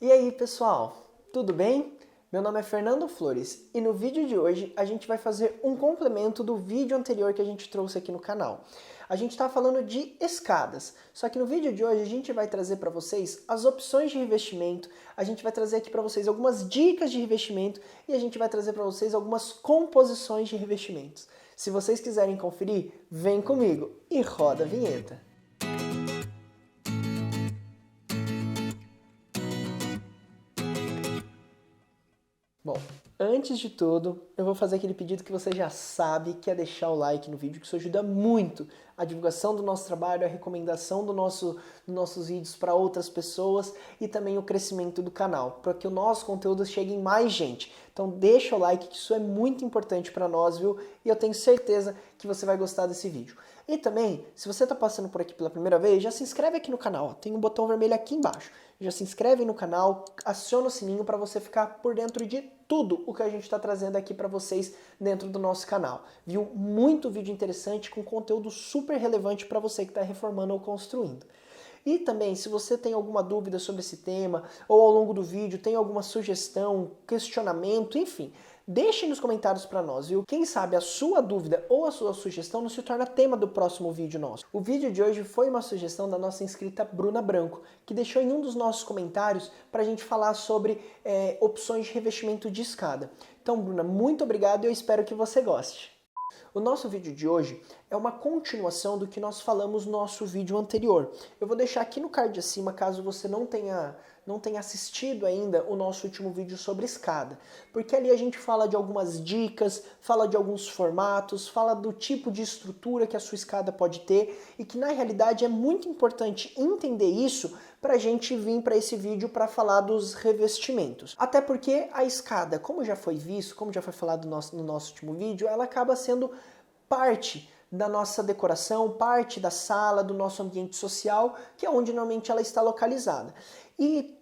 E aí, pessoal, tudo bem? Meu nome é Fernando Flores e no vídeo de hoje a gente vai fazer um complemento do vídeo anterior que a gente trouxe aqui no canal. A gente está falando de escadas, só que no vídeo de hoje a gente vai trazer para vocês as opções de revestimento, a gente vai trazer aqui para vocês algumas dicas de revestimento e a gente vai trazer para vocês algumas composições de revestimentos. Se vocês quiserem conferir, vem comigo e roda a vinheta. Bom, antes de tudo, eu vou fazer aquele pedido que você já sabe, que é deixar o like no vídeo, que isso ajuda muito a divulgação do nosso trabalho, a recomendação dos nossos vídeos para outras pessoas e também o crescimento do canal, para que o nosso conteúdo chegue em mais gente. Então deixa o like, que isso é muito importante para nós, viu? E eu tenho certeza que você vai gostar desse vídeo. E também, se você está passando por aqui pela primeira vez, já se inscreve aqui no canal, ó. Tem um botão vermelho aqui embaixo. Já se inscreve no canal, aciona o sininho para você ficar por dentro de tudo o que a gente está trazendo aqui para vocês dentro do nosso canal. Viu? Muito vídeo interessante com conteúdo super relevante para você que está reformando ou construindo. E também, se você tem alguma dúvida sobre esse tema, ou ao longo do vídeo tem alguma sugestão, questionamento, enfim, deixe nos comentários para nós, viu? Quem sabe a sua dúvida ou a sua sugestão não se torna tema do próximo vídeo nosso. O vídeo de hoje foi uma sugestão da nossa inscrita Bruna Branco, que deixou em um dos nossos comentários para a gente falar sobre opções de revestimento de escada. Então, Bruna, muito obrigado e eu espero que você goste. O nosso vídeo de hoje é uma continuação do que nós falamos no nosso vídeo anterior. Eu vou deixar aqui no card acima, caso você não tenha assistido ainda o nosso último vídeo sobre escada. Porque ali a gente fala de algumas dicas, fala de alguns formatos, fala do tipo de estrutura que a sua escada pode ter e que na realidade é muito importante entender isso para a gente vir para esse vídeo para falar dos revestimentos. Até porque a escada, como já foi visto, como já foi falado no nosso último vídeo, ela acaba sendo parte da nossa decoração, parte da sala, do nosso ambiente social, que é onde normalmente ela está localizada. E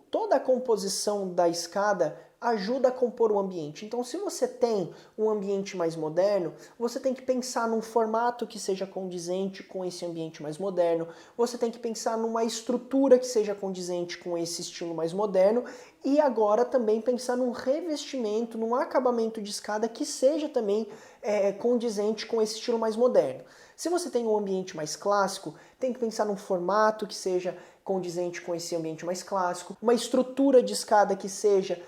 toda a composição da escada ajuda a compor o ambiente. Então, se você tem um ambiente mais moderno, você tem que pensar num formato que seja condizente com esse ambiente mais moderno, você tem que pensar numa estrutura que seja condizente com esse estilo mais moderno e agora também pensar num revestimento, num acabamento de escada que seja também condizente com esse estilo mais moderno. Se você tem um ambiente mais clássico, tem que pensar num formato que seja condizente com esse ambiente mais clássico, uma estrutura de escada que seja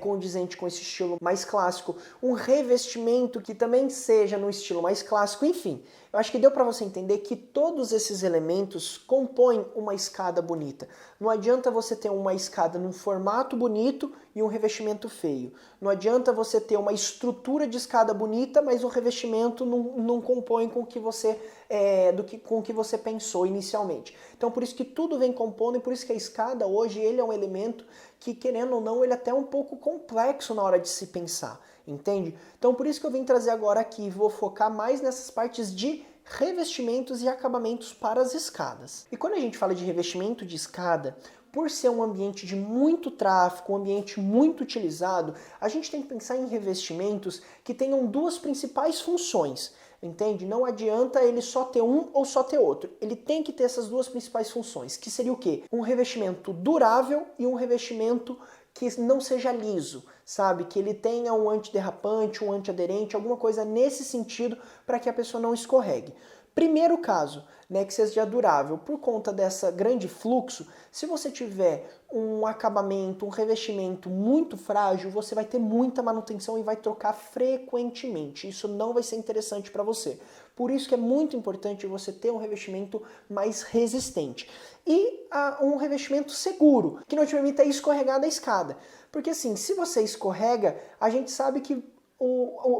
condizente com esse estilo mais clássico, um revestimento que também seja no estilo mais clássico, enfim. Eu acho que deu para você entender que todos esses elementos compõem uma escada bonita. Não adianta você ter uma escada num formato bonito e um revestimento feio. Não adianta você ter uma estrutura de escada bonita, mas o revestimento não compõe com o que você com o que você pensou inicialmente. Então por isso que tudo vem compondo e por isso que a escada hoje ele é um elemento que, querendo ou não, ele é até um pouco complexo na hora de se pensar, entende? Então por isso que eu vim trazer agora aqui, vou focar mais nessas partes de revestimentos e acabamentos para as escadas. E quando a gente fala de revestimento de escada, por ser um ambiente de muito tráfego, um ambiente muito utilizado, a gente tem que pensar em revestimentos que tenham duas principais funções. Entende? Não adianta ele só ter um ou só ter outro. Ele tem que ter essas duas principais funções, que seria o quê? Um revestimento durável e um revestimento que não seja liso, sabe? Que ele tenha um antiderrapante, um antiaderente, alguma coisa nesse sentido para que a pessoa não escorregue. Primeiro caso, né, que seja durável, por conta dessa grande fluxo, se você tiver um acabamento, um revestimento muito frágil, você vai ter muita manutenção e vai trocar frequentemente. Isso não vai ser interessante para você. Por isso que é muito importante você ter um revestimento mais resistente. E um revestimento seguro, que não te permita escorregar da escada. Porque assim, se você escorrega, a gente sabe que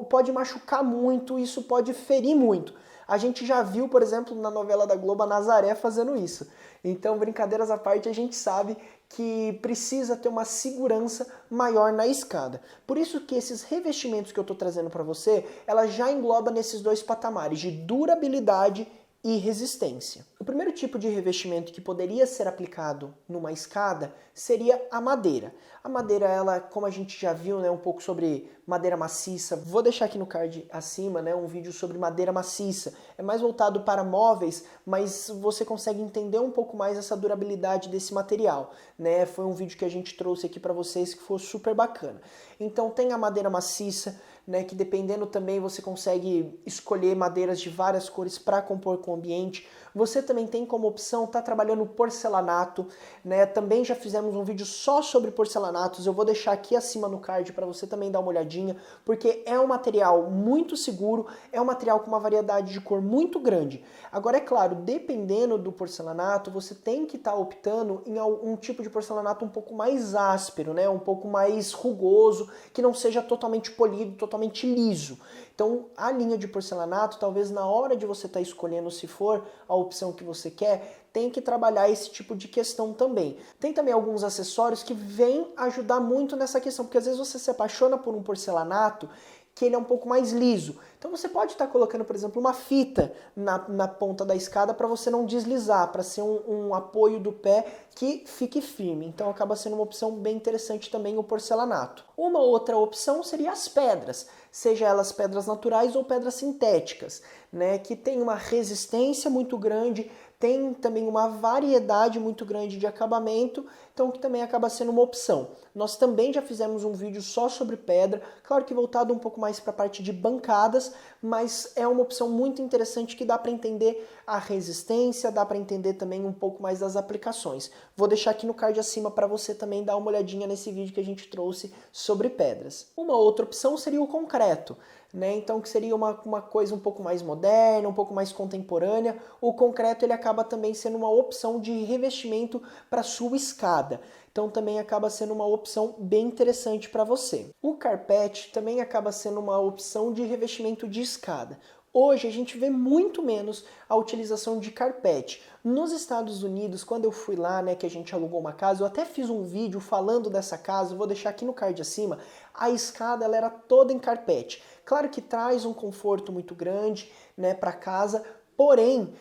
pode machucar muito, isso pode ferir muito. A gente já viu, por exemplo, na novela da Globo, a Nazaré fazendo isso. Então, brincadeiras à parte, a gente sabe que precisa ter uma segurança maior na escada. Por isso que esses revestimentos que eu estou trazendo para você, ela já engloba nesses dois patamares de durabilidade e resistência. O primeiro tipo de revestimento que poderia ser aplicado numa escada seria a madeira. A madeira, ela, como a gente já viu, né, um pouco sobre madeira maciça, vou deixar aqui no card acima, né, um vídeo sobre madeira maciça. É mais voltado para móveis, mas você consegue entender um pouco mais essa durabilidade desse material, né? Foi um vídeo que a gente trouxe aqui para vocês que foi super bacana. Então tem a madeira maciça, né, que dependendo também você consegue escolher madeiras de várias cores para compor com o ambiente. Você também tem como opção estar trabalhando porcelanato, né? Também já fizemos um vídeo só sobre porcelanatos, eu vou deixar aqui acima no card para você também dar uma olhadinha, porque é um material muito seguro, é um material com uma variedade de cor muito grande. Agora é claro, dependendo do porcelanato, você tem que estar optando em um tipo de porcelanato um pouco mais áspero, né? Um pouco mais rugoso, que não seja totalmente polido, totalmente liso. Então, a linha de porcelanato, talvez na hora de você estar escolhendo se for a opção que você quer, tem que trabalhar esse tipo de questão também. Tem também alguns acessórios que vêm ajudar muito nessa questão, porque às vezes você se apaixona por um porcelanato que ele é um pouco mais liso. Então você pode estar colocando, por exemplo, uma fita na ponta da escada para você não deslizar, para ser um apoio do pé que fique firme. Então acaba sendo uma opção bem interessante também o porcelanato. Uma outra opção seria as pedras, seja elas pedras naturais ou pedras sintéticas, né, que tem uma resistência muito grande, tem também uma variedade muito grande de acabamento, então que também acaba sendo uma opção. Nós também já fizemos um vídeo só sobre pedra, claro que voltado um pouco mais para a parte de bancadas, mas é uma opção muito interessante que dá para entender a resistência, dá para entender também um pouco mais das aplicações. Vou deixar aqui no card acima para você também dar uma olhadinha nesse vídeo que a gente trouxe sobre pedras. Uma outra opção seria o concreto, né? Então que seria uma coisa um pouco mais moderna, um pouco mais contemporânea. O concreto ele acaba também sendo uma opção de revestimento para sua escada. Então também acaba sendo uma opção bem interessante para você. O carpete também acaba sendo uma opção de revestimento de escada. Hoje a gente vê muito menos a utilização de carpete. Nos Estados Unidos, quando eu fui lá, né, que a gente alugou uma casa, eu até fiz um vídeo falando dessa casa, eu vou deixar aqui no card acima, a escada ela era toda em carpete. Claro que traz um conforto muito grande, né, para casa, porém,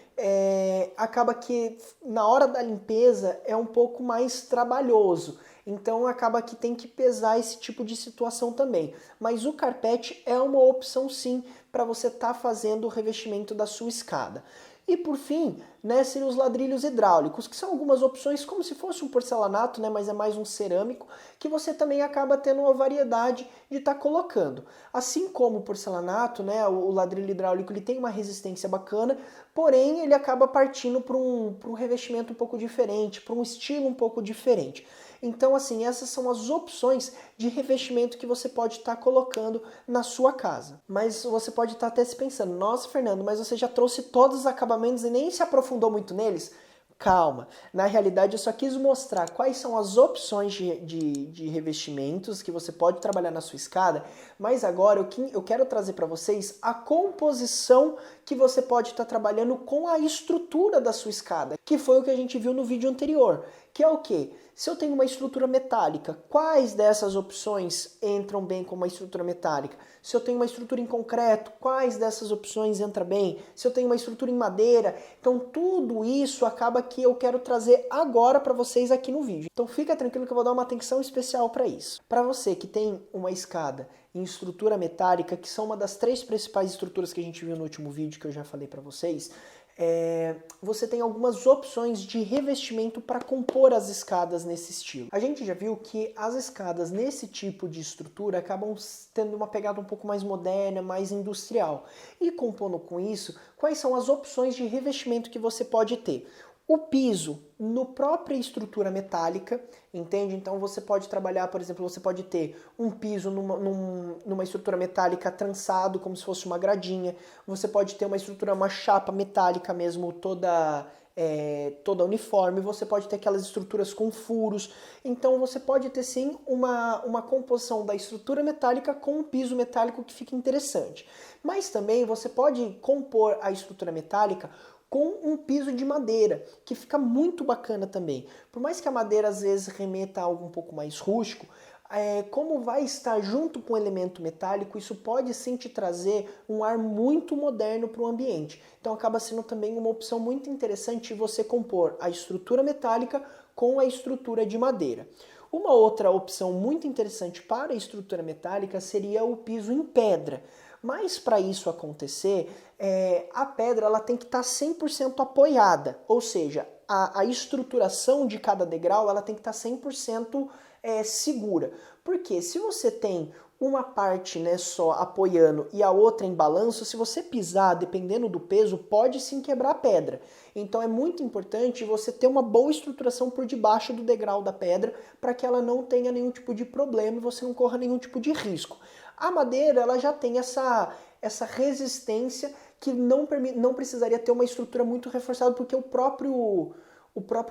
acaba que na hora da limpeza é um pouco mais trabalhoso. Então acaba que tem que pesar esse tipo de situação também. Mas o carpete é uma opção sim para você estar fazendo o revestimento da sua escada. E por fim, né, seriam os ladrilhos hidráulicos, que são algumas opções como se fosse um porcelanato, né, mas é mais um cerâmico, que você também acaba tendo uma variedade de estar colocando. Assim como o porcelanato, né, o ladrilho hidráulico ele tem uma resistência bacana, porém ele acaba partindo para um revestimento um pouco diferente, para um estilo um pouco diferente. Então, assim, essas são as opções de revestimento que você pode estar colocando na sua casa. Mas você pode estar até se pensando, nossa, Fernando, mas você já trouxe todos os acabamentos e nem se aprofundou muito neles? Calma, na realidade eu só quis mostrar quais são as opções de revestimentos que você pode trabalhar na sua escada, mas agora eu quero trazer para vocês a composição que você pode estar trabalhando com a estrutura da sua escada, que foi o que a gente viu no vídeo anterior, que é o quê? Se eu tenho uma estrutura metálica, quais dessas opções entram bem com uma estrutura metálica? Se eu tenho uma estrutura em concreto, quais dessas opções entram bem? Se eu tenho uma estrutura em madeira, então tudo isso acaba que eu quero trazer agora para vocês aqui no vídeo. Então fica tranquilo que eu vou dar uma atenção especial para isso. Para você que tem uma escada em estrutura metálica, que são uma das 3 principais estruturas que a gente viu no último vídeo que eu já falei para vocês, você tem algumas opções de revestimento para compor as escadas nesse estilo. A gente já viu que as escadas nesse tipo de estrutura acabam tendo uma pegada um pouco mais moderna, mais industrial. E compondo com isso, quais são as opções de revestimento que você pode ter? O piso no própria estrutura metálica, entende? Então você pode trabalhar, por exemplo, você pode ter um piso numa estrutura metálica trançado, como se fosse uma gradinha. Você pode ter uma chapa metálica mesmo, toda uniforme. Você pode ter aquelas estruturas com furos. Então você pode ter sim uma composição da estrutura metálica com um piso metálico que fica interessante. Mas também você pode compor a estrutura metálica com um piso de madeira, que fica muito bacana também. Por mais que a madeira às vezes remeta a algo um pouco mais rústico, como vai estar junto com o elemento metálico, isso pode sim te trazer um ar muito moderno para o ambiente. Então acaba sendo também uma opção muito interessante você compor a estrutura metálica com a estrutura de madeira. Uma outra opção muito interessante para a estrutura metálica seria o piso em pedra. Mas para isso acontecer, a pedra ela tem que estar 100% apoiada, ou seja, a estruturação de cada degrau ela tem que estar 100% segura. Porque se você tem uma parte, né, só apoiando e a outra em balanço, se você pisar, dependendo do peso, pode sim quebrar a pedra. Então é muito importante você ter uma boa estruturação por debaixo do degrau da pedra para que ela não tenha nenhum tipo de problema e você não corra nenhum tipo de risco. A madeira ela já tem essa resistência que não precisaria ter uma estrutura muito reforçada porque o próprio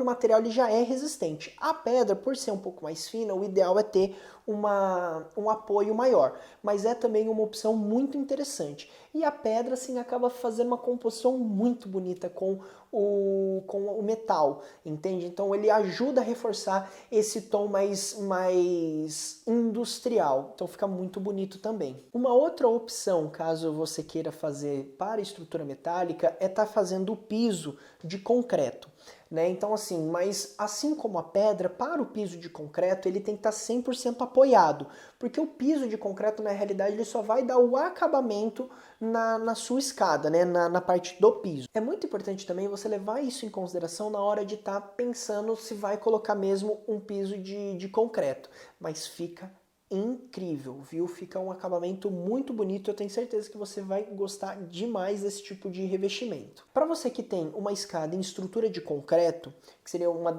material ele já é resistente. A pedra, por ser um pouco mais fina, o ideal é ter um apoio maior, mas é também uma opção muito interessante. E a pedra assim acaba fazendo uma composição muito bonita com o metal, entende? Então ele ajuda a reforçar esse tom mais industrial, então fica muito bonito também. Uma outra opção, caso você queira fazer para estrutura metálica, é estar fazendo o piso de concreto. Né? Então assim, mas assim como a pedra, para o piso de concreto ele tem que estar 100% apoiado, porque o piso de concreto na realidade ele só vai dar o acabamento na sua escada, né? na parte do piso. É muito importante também você levar isso em consideração na hora de estar pensando se vai colocar mesmo um piso de concreto, mas fica incrível, viu? Fica um acabamento muito bonito, eu tenho certeza que você vai gostar demais desse tipo de revestimento. Para você que tem uma escada em estrutura de concreto, que seria uma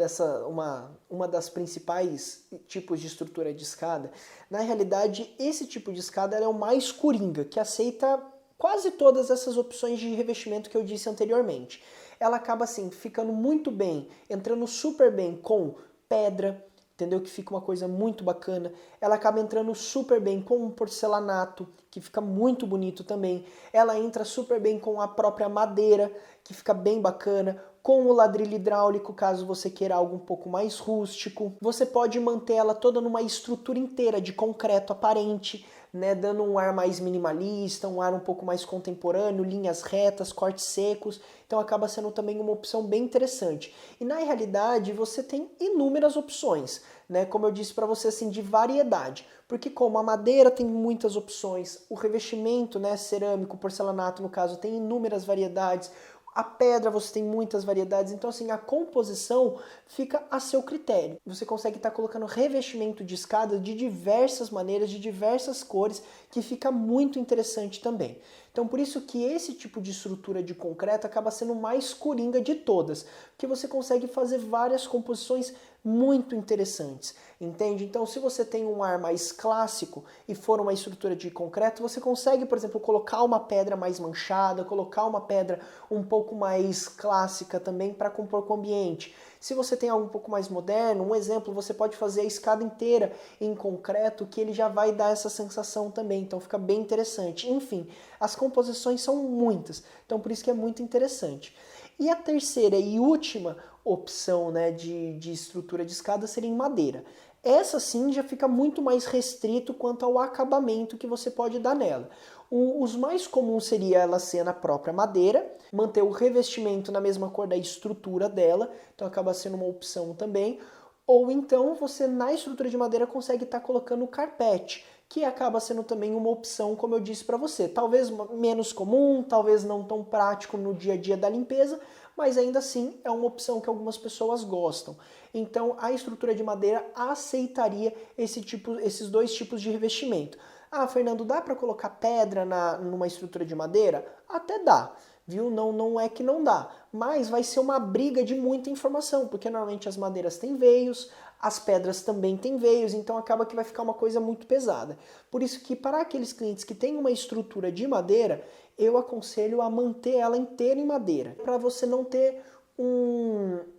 das principais tipos de estrutura de escada, na realidade esse tipo de escada é o mais coringa, que aceita quase todas essas opções de revestimento que eu disse anteriormente. Ela acaba assim, ficando muito bem, entrando super bem com pedra, entendeu? Que fica uma coisa muito bacana. Ela acaba entrando super bem com um porcelanato, que fica muito bonito também. Ela entra super bem com a própria madeira, que fica bem bacana. Com o ladrilho hidráulico, caso você queira algo um pouco mais rústico. Você pode manter ela toda numa estrutura inteira de concreto aparente, né, dando um ar mais minimalista, um ar um pouco mais contemporâneo, linhas retas, cortes secos. Então acaba sendo também uma opção bem interessante. E na realidade você tem inúmeras opções, né, como eu disse para você, assim, de variedade. Porque como a madeira tem muitas opções, o revestimento, né, cerâmico, porcelanato no caso, tem inúmeras variedades. A pedra você tem muitas variedades, então assim, a composição fica a seu critério. Você consegue estar colocando revestimento de escada de diversas maneiras, de diversas cores, que fica muito interessante também. Então por isso que esse tipo de estrutura de concreto acaba sendo o mais coringa de todas, porque você consegue fazer várias composições muito interessantes, entende? Então se você tem um ar mais clássico e for uma estrutura de concreto, você consegue, por exemplo, colocar uma pedra mais manchada, colocar uma pedra um pouco mais clássica também para compor com o ambiente. Se você tem algo um pouco mais moderno, um exemplo, você pode fazer a escada inteira em concreto, que ele já vai dar essa sensação também, então fica bem interessante. Enfim, as composições são muitas, então por isso que é muito interessante. E a terceira e última opção, né, de estrutura de escada seria em madeira. Essa sim já fica muito mais restrito quanto ao acabamento que você pode dar nela. Os mais comuns seria ela ser na própria madeira, manter o revestimento na mesma cor da estrutura dela, então acaba sendo uma opção também. Ou então você na estrutura de madeira consegue estar colocando o carpete, que acaba sendo também uma opção, como eu disse para você. Talvez menos comum, talvez não tão prático no dia a dia da limpeza, mas ainda assim é uma opção que algumas pessoas gostam. Então a estrutura de madeira aceitaria esses dois tipos de revestimento. Ah, Fernando, dá para colocar pedra numa estrutura de madeira? Até dá, viu? Não é que não dá, mas vai ser uma briga de muita informação, porque normalmente as madeiras têm veios, as pedras também têm veios, então acaba que vai ficar uma coisa muito pesada. Por isso que para aqueles clientes que têm uma estrutura de madeira, eu aconselho a manter ela inteira em madeira, para você não ter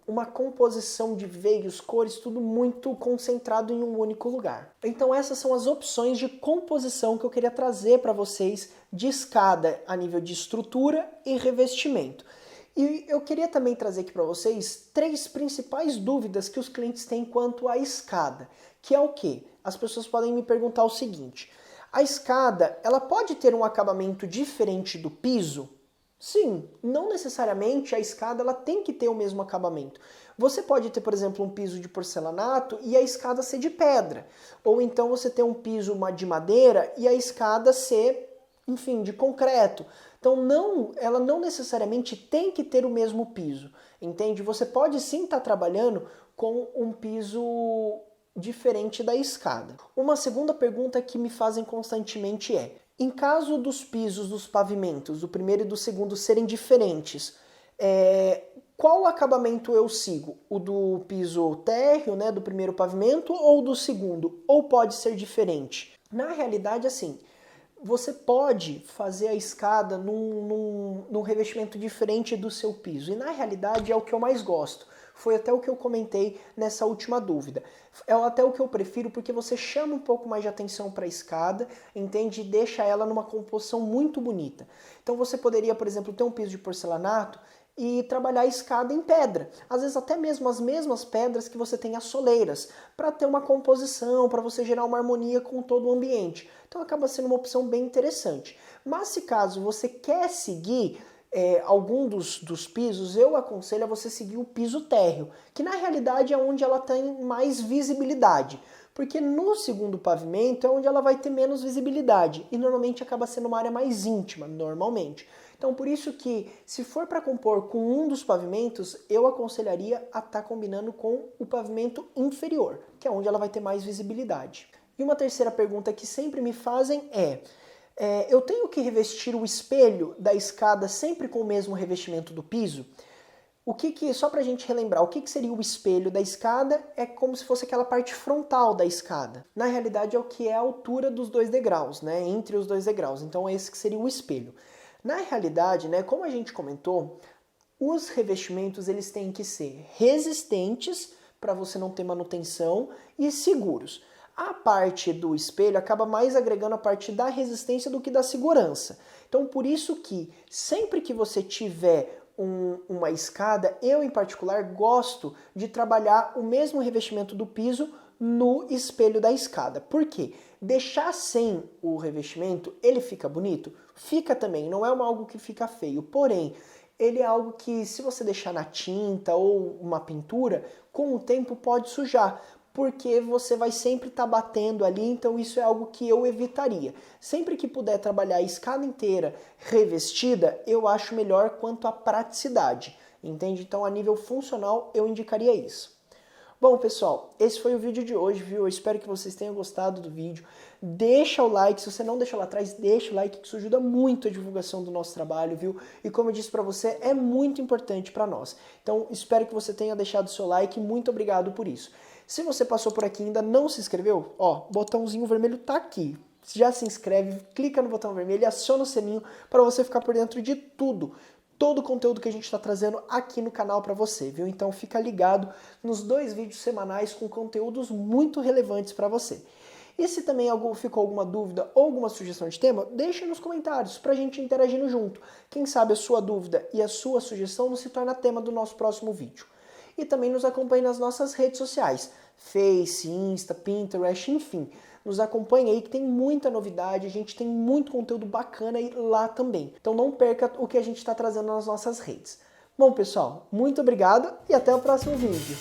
uma composição de veios, cores, tudo muito concentrado em um único lugar. Então essas são as opções de composição que eu queria trazer para vocês de escada a nível de estrutura e revestimento. E eu queria também trazer aqui para vocês 3 principais dúvidas que os clientes têm quanto à escada, que é o quê? As pessoas podem me perguntar o seguinte: a escada, ela pode ter um acabamento diferente do piso? Sim, não necessariamente a escada ela tem que ter o mesmo acabamento. Você pode ter, por exemplo, um piso de porcelanato e a escada ser de pedra. Ou então você ter um piso de madeira e a escada ser, enfim, de concreto. Então ela não necessariamente tem que ter o mesmo piso, entende? Você pode sim estar trabalhando com um piso diferente da escada. Uma segunda pergunta que me fazem constantemente é: em caso dos pisos dos pavimentos, do primeiro e do segundo, serem diferentes, qual acabamento eu sigo? O do piso térreo, né, do primeiro pavimento, ou do segundo? Ou pode ser diferente? Na realidade, assim, você pode fazer a escada num revestimento diferente do seu piso. E na realidade é o que eu mais gosto. Foi até o que eu comentei nessa última dúvida. É até o que eu prefiro porque você chama um pouco mais de atenção para a escada, entende? E deixa ela numa composição muito bonita. Então você poderia, por exemplo, ter um piso de porcelanato e trabalhar a escada em pedra. Às vezes até mesmo as mesmas pedras que você tem as soleiras, para ter uma composição, para você gerar uma harmonia com todo o ambiente. Então acaba sendo uma opção bem interessante. Mas se caso você quer seguir algum dos pisos, eu aconselho a você seguir o piso térreo, que na realidade é onde ela tem mais visibilidade. Porque no segundo pavimento é onde ela vai ter menos visibilidade e normalmente acaba sendo uma área mais íntima, normalmente. Então por isso que se for para compor com um dos pavimentos, eu aconselharia a estar combinando com o pavimento inferior, que é onde ela vai ter mais visibilidade. E uma terceira pergunta que sempre me fazem eu tenho que revestir o espelho da escada sempre com o mesmo revestimento do piso? Só pra gente relembrar, o que seria o espelho da escada? É como se fosse aquela parte frontal da escada. Na realidade é o que é a altura dos 2 degraus, né? Entre os 2 degraus. Então é esse que seria o espelho. Na realidade, né, como a gente comentou, os revestimentos eles têm que ser resistentes para você não ter manutenção e seguros. A parte do espelho acaba mais agregando a parte da resistência do que da segurança. Então por isso que sempre que você tiver uma escada, eu em particular gosto de trabalhar o mesmo revestimento do piso no espelho da escada. Por quê? Deixar sem o revestimento, ele fica bonito? Fica também, não é algo que fica feio, porém, ele é algo que se você deixar na tinta ou uma pintura, com o tempo pode sujar, porque você vai sempre estar batendo ali, então isso é algo que eu evitaria. Sempre que puder trabalhar a escada inteira revestida, eu acho melhor quanto à praticidade, entende? Então a nível funcional eu indicaria isso. Bom, pessoal, esse foi o vídeo de hoje, viu? Eu espero que vocês tenham gostado do vídeo. Deixa o like, se você não deixou lá atrás, deixa o like, que isso ajuda muito a divulgação do nosso trabalho, viu? E como eu disse pra você, é muito importante pra nós. Então, espero que você tenha deixado o seu like, muito obrigado por isso. Se você passou por aqui e ainda não se inscreveu, ó, botãozinho vermelho tá aqui. Já se inscreve, clica no botão vermelho e aciona o sininho para você ficar por dentro de tudo. Todo o conteúdo que a gente está trazendo aqui no canal para você, viu? Então fica ligado nos 2 vídeos semanais com conteúdos muito relevantes para você. E se também ficou alguma dúvida ou alguma sugestão de tema, deixa nos comentários para a gente interagindo junto. Quem sabe a sua dúvida e a sua sugestão não se torna tema do nosso próximo vídeo. E também nos acompanhe nas nossas redes sociais, Face, Insta, Pinterest, enfim. Nos acompanhe aí que tem muita novidade, a gente tem muito conteúdo bacana aí lá também. Então não perca o que a gente está trazendo nas nossas redes. Bom, pessoal, muito obrigado e até o próximo vídeo.